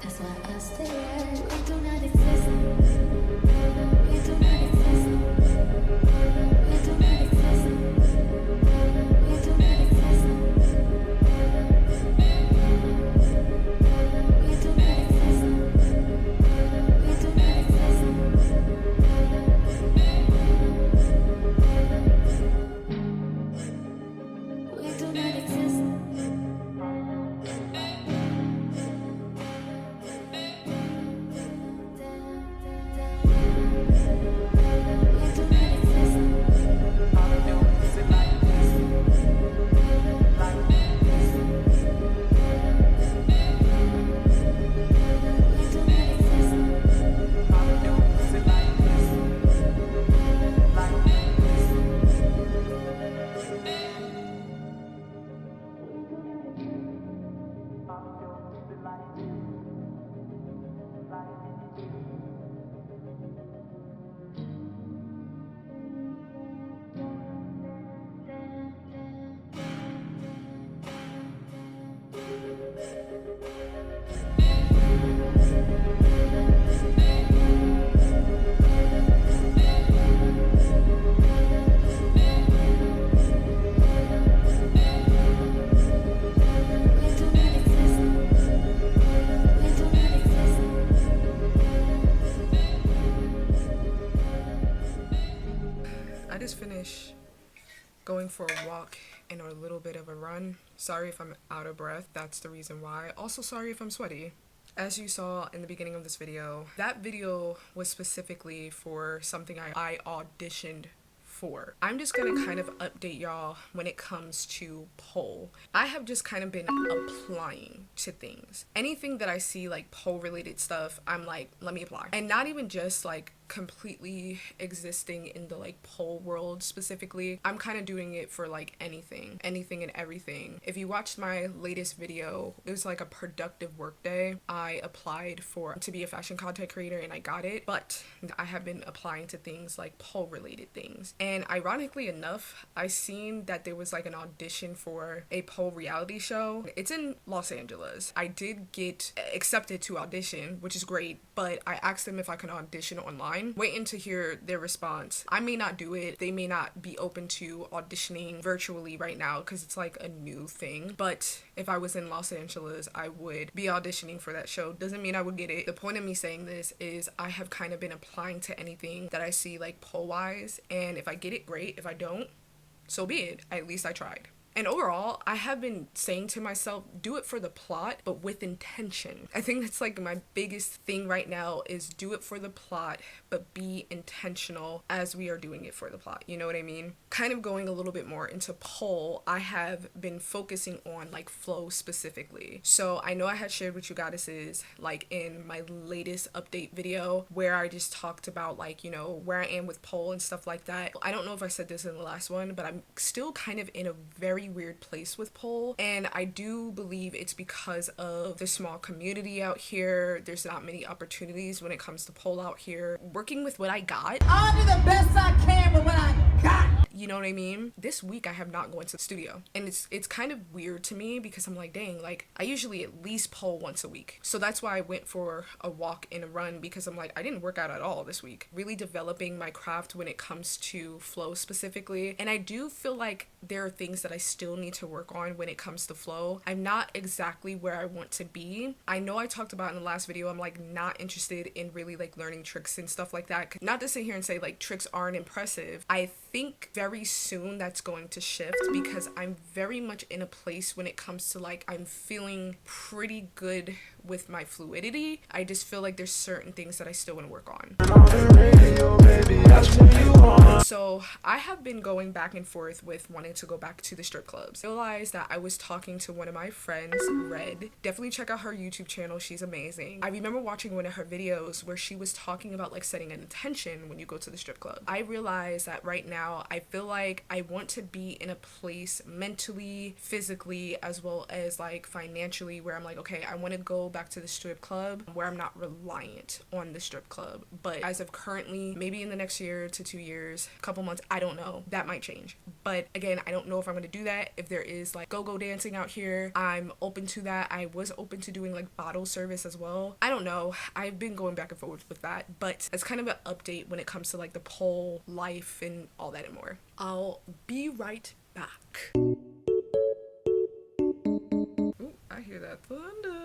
That's why I stay. We do not exist. We do not exist. We do not exist. We do not exist. We do not exist. We do not exist. We do not exist. I just finished going for a walk and a little bit of a run. Sorry if I'm out of breath, that's the reason why. Also sorry if I'm sweaty. As you saw in the beginning of this video, that video was specifically for something I auditioned for. I'm just gonna kind of update y'all when it comes to pole. I have just kind of been applying to things. Anything that I see like pole related stuff, I'm like, let me apply. And not even just like completely existing in the like pole world specifically. I'm kind of doing it for like anything and everything. If you watched my latest video, it was like a productive work day. I applied to be a fashion content creator and I got it, but I have been applying to things like pole related things. And ironically enough, I seen that there was like an audition for a pole reality show. It's in Los Angeles. I did get accepted to audition, which is great, but I asked them if I could audition online, waiting to hear their response. I may not do it. They may not be open to auditioning virtually right now because it's like a new thing. But if I was in Los Angeles, I would be auditioning for that show. Doesn't mean I would get it. The point of me saying this is I have kind of been applying to anything that I see like pole wise, and if I get it, great. If I don't, so be it. At least I tried. And overall, I have been saying to myself, do it for the plot, but with intention. I think that's like my biggest thing right now is do it for the plot, but be intentional as we are doing it for the plot. You know what I mean? Kind of going a little bit more into pole, I have been focusing on like flow specifically. So I know I had shared with you goddesses like in my latest update video where I just talked about like, you know, where I am with pole and stuff like that. I don't know if I said this in the last one, but I'm still kind of in a very weird place with pole, and I do believe it's because of the small community out here. There's not many opportunities when it comes to pole out here. Working with what I got, I'll do the best I can with what I got. You know what I mean? This week I have not gone to the studio, and it's kind of weird to me because I'm like, dang, like I usually at least pole once a week. So that's why I went for a walk and a run, because I'm like, I didn't work out at all this week. Really developing my craft when it comes to flow specifically, and I do feel like there are things that I still need to work on when it comes to flow. I'm not exactly where I want to be. I know I talked about in the last video, I'm like not interested in really like learning tricks and stuff like that. Not to sit here and say like tricks aren't impressive. I think very soon that's going to shift because I'm very much in a place when it comes to like I'm feeling pretty good with my fluidity. I just feel like there's certain things that I still want to work on. So So I have been going back and forth with wanting to go back to the strip clubs. I realized that I was talking to one of my friends, Red. Definitely check out her YouTube channel. She's amazing. I remember watching one of her videos where she was talking about like setting an intention when you go to the strip club. I realized that right now I feel like I want to be in a place mentally, physically, as well as like financially where I'm like, okay, I want to go back to the strip club where I'm not reliant on the strip club. But as of currently, maybe in the next year to 2 years, a couple months, I don't know, that might change. But again, I don't know if I'm gonna do that. If there is like go-go dancing out here, I'm open to that. I was open to doing like bottle service as well. I don't know, I've been going back and forth with that, but it's kind of an update when it comes to like the pole life and all that and more. I'll be right back. Ooh, I hear that thunder.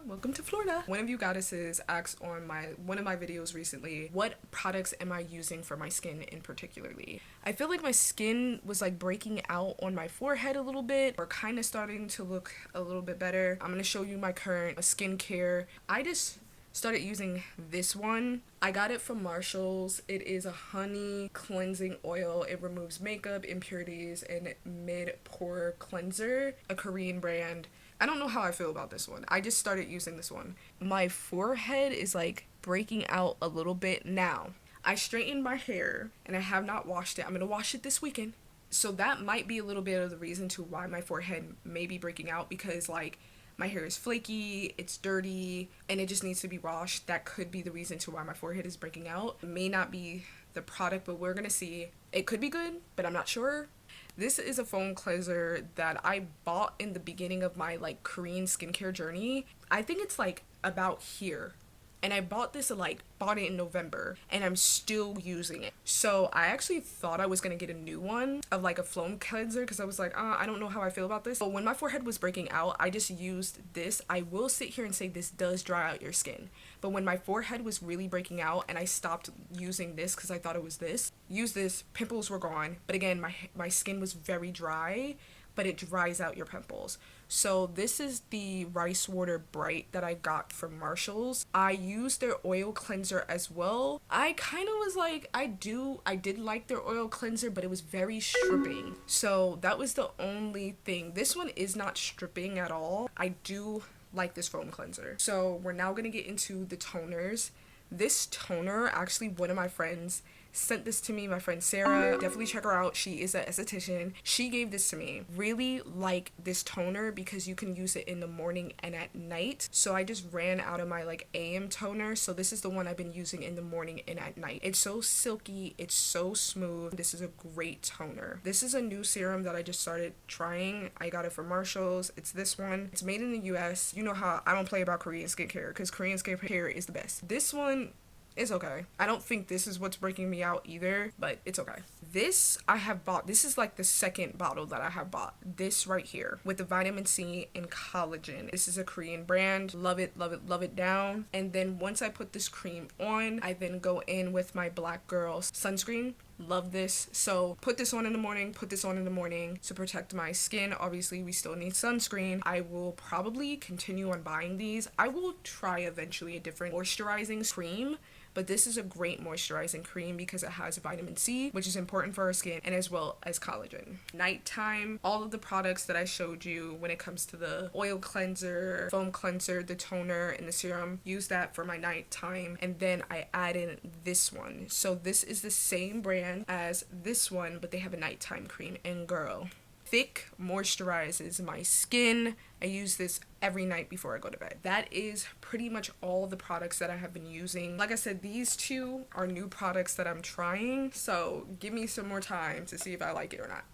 Welcome to Florida. One of you goddesses asked on one of my videos recently, what products am I using for my skin in particularly? I feel like my skin was like breaking out on my forehead a little bit, or kind of starting to look a little bit better. I'm gonna show you my current skincare. I just started using this one. I got it from Marshall's. It is a honey cleansing oil. It removes makeup, impurities, and mid-pore cleanser, a Korean brand. I don't know how I feel about this one. I just started using this one. My forehead is like breaking out a little bit now. I straightened my hair and I have not washed it. I'm gonna wash it this weekend. So that might be a little bit of the reason to why my forehead may be breaking out, because like my hair is flaky, it's dirty, and it just needs to be washed. That could be the reason to why my forehead is breaking out. It may not be the product, but we're gonna see. It could be good, but I'm not sure. This is a foam cleanser that I bought in the beginning of my like Korean skincare journey. I think it's like about here. And I bought it in November, and I'm still using it. So I actually thought I was gonna get a new one of like a foam cleanser, because I was like, I don't know how I feel about this. But when my forehead was breaking out, I just used this. I will sit here and say this does dry out your skin. But when my forehead was really breaking out and I stopped using this because I thought it was this, use this, pimples were gone. But again, my skin was very dry, but it dries out your pimples. So this is the Rice Water Bright that I got from Marshall's. I used their oil cleanser as well. I kind of was like, I did like their oil cleanser, but it was very stripping. So that was the only thing. This one is not stripping at all. I do like this foam cleanser. So we're now gonna get into the toners. This toner, actually one of my friends sent this to me, my friend Sarah. Definitely check her out. She is an esthetician. She gave this to me. Really like this toner because you can use it in the morning and at night. So I just ran out of my like AM toner. So this is the one I've been using in the morning and at night. It's so silky. It's so smooth. This is a great toner. This is a new serum that I just started trying. I got it from Marshall's. It's this one. It's made in the US. You know how I don't play about Korean skincare because Korean skincare is the best. This one, it's okay. I don't think this is what's breaking me out either, but it's okay. This I have bought. This is like the second bottle that I have bought. This right here with the vitamin C and collagen. This is a Korean brand. Love it, love it, love it down. And then once I put this cream on, I then go in with my Black Girl sunscreen. Love this. So put this on in the morning, put this on in the morning to protect my skin. Obviously we still need sunscreen. I will probably continue on buying these. I will try eventually a different moisturizing cream, but this is a great moisturizing cream because it has vitamin C, which is important for our skin, and as well as collagen. Nighttime, all of the products that I showed you when it comes to the oil cleanser, foam cleanser, the toner, and the serum, use that for my nighttime. And then I add in this one. So this is the same brand as this one, but they have a nighttime cream, and girl, thick, moisturizes my skin. I use this every night before I go to bed. That is pretty much all the products that I have been using. Like I said, these two are new products that I'm trying, so give me some more time to see if I like it or not.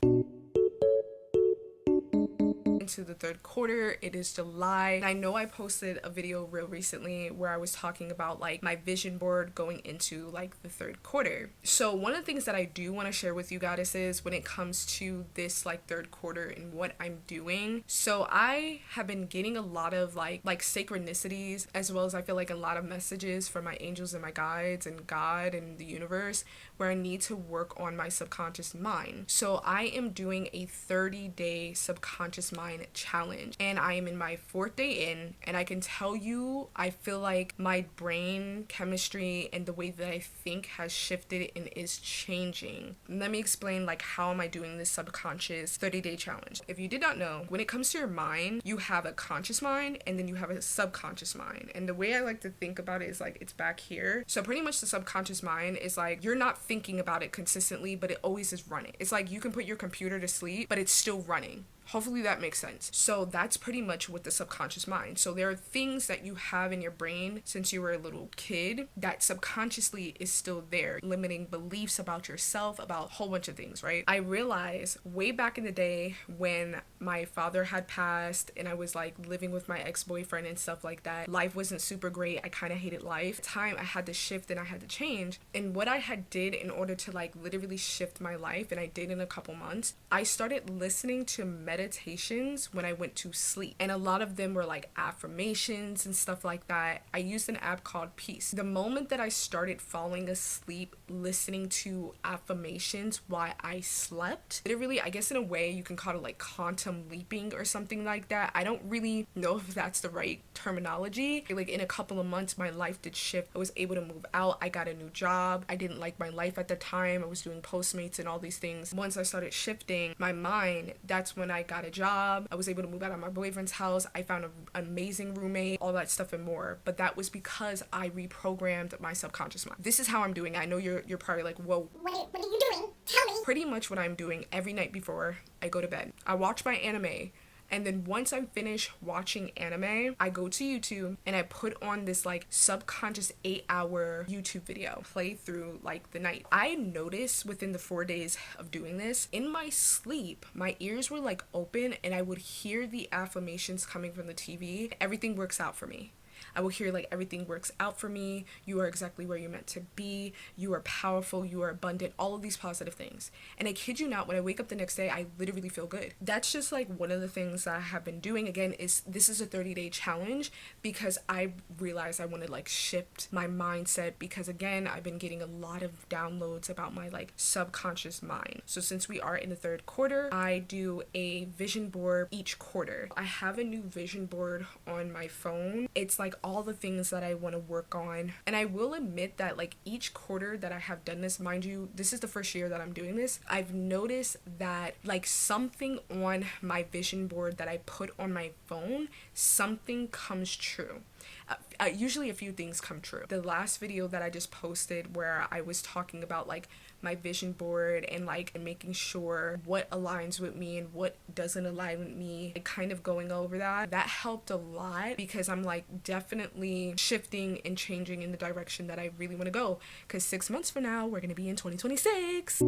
Into the third quarter. It is July, and I know I posted a video real recently where I was talking about like my vision board going into like the third quarter. So one of the things that I do want to share with you guys is when it comes to this like third quarter and what I'm doing. So I have been getting a lot of like synchronicities, as well as I feel like a lot of messages from my angels and my guides and God and the universe, where I need to work on my subconscious mind. So I am doing a 30-day subconscious mind challenge, and I am in my 4th day in, and I can tell you I feel like my brain chemistry and the way that I think has shifted and is changing. Let me explain like how am I doing this subconscious 30-day challenge. If you did not know, when it comes to your mind, you have a conscious mind and then you have a subconscious mind, and the way I like to think about it is like it's back here. So pretty much the subconscious mind is like you're not thinking about it consistently, but it always is running. It's like you can put your computer to sleep, but it's still running. Hopefully that makes sense. So that's pretty much what the subconscious mind. So there are things that you have in your brain since you were a little kid that subconsciously is still there, limiting beliefs about yourself, about a whole bunch of things, right? I realized way back in the day when my father had passed and I was like living with my ex-boyfriend and stuff like that, life wasn't super great. I kind of hated life. At the time I had to shift and I had to change. And what I had did in order to like literally shift my life, and I did in a couple months, I started listening to meditations when I went to sleep, and a lot of them were like affirmations and stuff like that. I used an app called Peace. The moment that I started falling asleep listening to affirmations while I slept, literally, I guess in a way you can call it like quantum leaping or something like that. I don't really know if that's the right terminology. Like in a couple of months my life did shift. I was able to move out. I got a new job. I didn't like my life at the time. I was doing Postmates and all these things. Once I started shifting my mind, that's when I got a job. I was able to move out of my boyfriend's house. I found an amazing roommate, all that stuff and more. But that was because I reprogrammed my subconscious mind. This is how I'm doing. I know you're probably like, whoa, What are you doing? Tell me. pretty much what I'm doing every night before I go to bed. I watch my anime, and then once I'm finished watching anime, I go to YouTube and I put on this like subconscious 8-hour YouTube video, play through like the night. I noticed within the 4 days of doing this, in my sleep, my ears were like open and I would hear the affirmations coming from the TV. Everything works out for me. I will hear like everything works out for me. You are exactly where you're meant to be. You are powerful. You are abundant. All of these positive things. And I kid you not, when I wake up the next day, I literally feel good. That's just like one of the things that I have been doing. Again, is this is a 30-day challenge because I realized I want to like shift my mindset, because again, I've been getting a lot of downloads about my like subconscious mind. So since we are in the 3rd quarter, I do a vision board each quarter. I have a new vision board on my phone. It's like all the things that I want to work on, and I will admit that like each quarter that I have done this, mind you, this is the first year that I'm doing this, I've noticed that like something on my vision board that I put on my phone, something comes true. Usually a few things come true. The last video that I just posted where I was talking about like my vision board and like making sure what aligns with me and what doesn't align with me, and kind of going over that helped a lot, because I'm like definitely shifting and changing in the direction that I really want to go, because 6 months from now we're gonna be in 2026.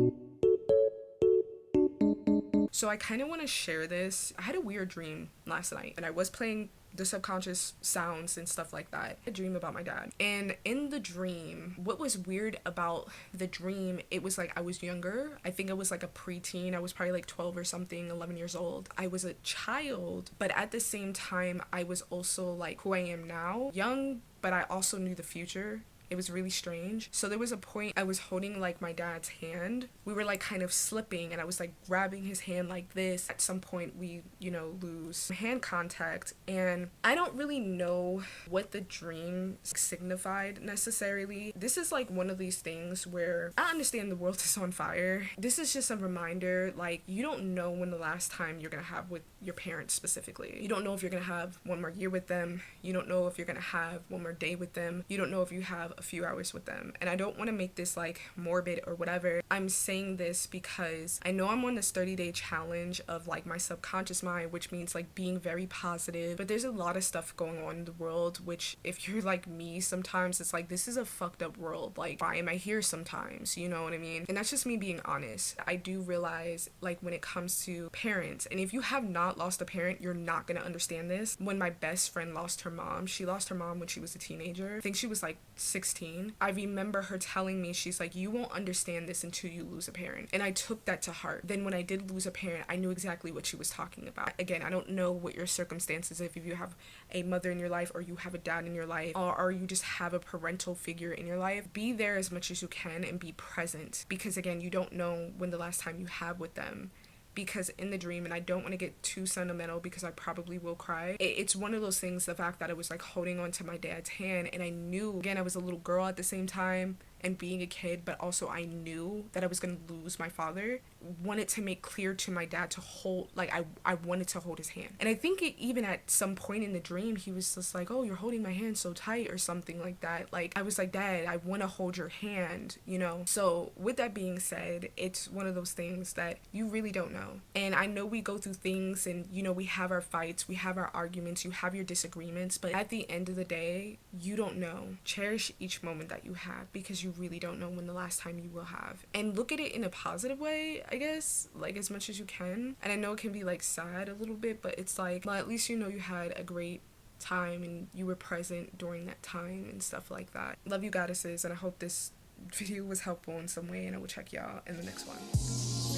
So I kind of want to share this. I had a weird dream last night, and I was playing the subconscious sounds and stuff like that. I dream about my dad, and in the dream, what was weird about the dream, it was like I was younger. I think I was like a preteen. I was probably like 12 or something, 11 years old. I was a child, but at the same time I was also like who I am now, young, but I also knew the future. It was really strange. So there was a point I was holding like my dad's hand. We were like kind of slipping, and I was like grabbing his hand like this. At some point we, lose hand contact, and I don't really know what the dream signified necessarily. This is like one of these things where I understand the world is on fire. This is just a reminder, like you don't know when the last time you're gonna have with your parents specifically. You don't know if you're gonna have one more year with them. You don't know if you're gonna have one more day with them. You don't know if you have a few hours with them. And I don't want to make this like morbid or whatever. I'm saying this because I know I'm on this 30-day challenge of like my subconscious mind, which means like being very positive, but there's a lot of stuff going on in the world, which if you're like me, sometimes it's like, this is a fucked up world. Like, why am I here sometimes? You know what I mean? And that's just me being honest. I do realize like when it comes to parents, and if you have not lost a parent, you're not gonna understand this. When my best friend lost her mom, she lost her mom when she was a teenager. I think she was like 16. I remember her telling me, she's like, you won't understand this until you lose a parent. And I took that to heart. Then when I did lose a parent, I knew exactly what she was talking about. Again, I don't know what your circumstances, if you have a mother in your life, or you have a dad in your life, or you just have a parental figure in your life. Be there as much as you can and be present, because again, you don't know when the last time you have with them because in the dream, and I don't want to get too sentimental because I probably will cry, it's one of those things, the fact that I was like holding on to my dad's hand, and I knew, again, I was a little girl at the same time and being a kid, but also I knew that I was going to lose my father. Wanted to make clear to my dad to hold, like I wanted to hold his hand. And I think even at some point in the dream, he was just like, oh, you're holding my hand so tight or something like that. Like, I was like, Dad, I want to hold your hand, you know? So with that being said, it's one of those things that you really don't know. And I know we go through things and, you know, we have our fights, we have our arguments, you have your disagreements, but at the end of the day, you don't know. Cherish each moment that you have, because you really don't know when the last time you will have. And look at it in a positive way, I guess, like as much as you can. And I know it can be like sad a little bit, but it's like, well, at least you know you had a great time and you were present during that time and stuff like that. Love you, goddesses, and I hope this video was helpful in some way, and I will check y'all in the next one.